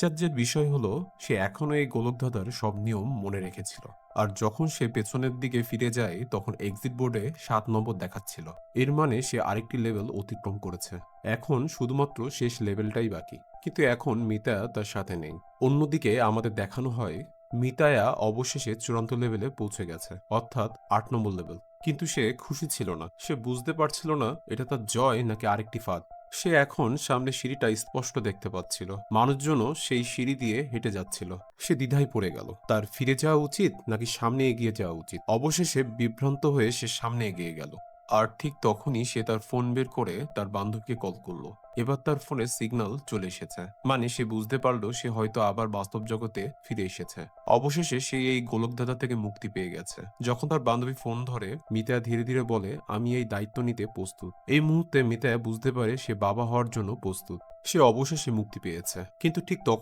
আশ্চর্যের বিষয় হলো সে এখনো এই গোলকধাঁধার সব নিয়ম মনে রেখেছিল। আর যখন সে পেছনের দিকে ফিরে যায় তখন এক্সিট বোর্ডে 7 নম্বর দেখাচ্ছিল। এর মানে সে আরেকটি লেভেল অতিক্রম করেছে। এখন শুধুমাত্র শেষ লেভেলটাই বাকি, কিন্তু এখন মিতা তার সাথে নেই। অন্যদিকে আমাদের দেখানো হয় মিতায়া অবশেষে চূড়ান্ত লেভেলে পৌঁছে গেছে, অর্থাৎ 8 নম্বর লেভেল। কিন্তু সে খুশি ছিল না, সে বুঝতে পারছিল না এটা তার জয় নাকি আরেকটি ফাঁদ। সে এখন সামনে সিঁড়িটা স্পষ্ট দেখতে পাচ্ছিল, মানুষজনও সেই সিঁড়ি দিয়ে হেঁটে যাচ্ছিল। সে দ্বিধায় পড়ে গেল, তার ফিরে যাওয়া উচিত নাকি সামনে এগিয়ে যাওয়া উচিত। অবশেষে বিভ্রান্ত হয়ে সে সামনে এগিয়ে গেল। আর ঠিক তখনই সে তার ফোন বের করে তার বান্ধবীকে কল করলো। এবার তার ফোনে সিগন্যাল চলে এসেছে, মানে সে বুঝতে পারলো সে হয়তো আবার বাস্তব জগতে ফিরে এসেছে। অবশেষে সে এই গোলকধাঁধা থেকে মুক্তি পেয়ে গেছে। যখন তার বান্ধবী ফোন ধরে, মিতা ধীরে ধীরে বলে, আমি এই দায়িত্ব নিতে প্রস্তুত। এই মুহূর্তে মিতা বুঝতে পারে সে বাবা হওয়ার জন্য প্রস্তুত। সে অবশেষে মুক্তি পেয়েছে। কিন্তু ঠিক তখন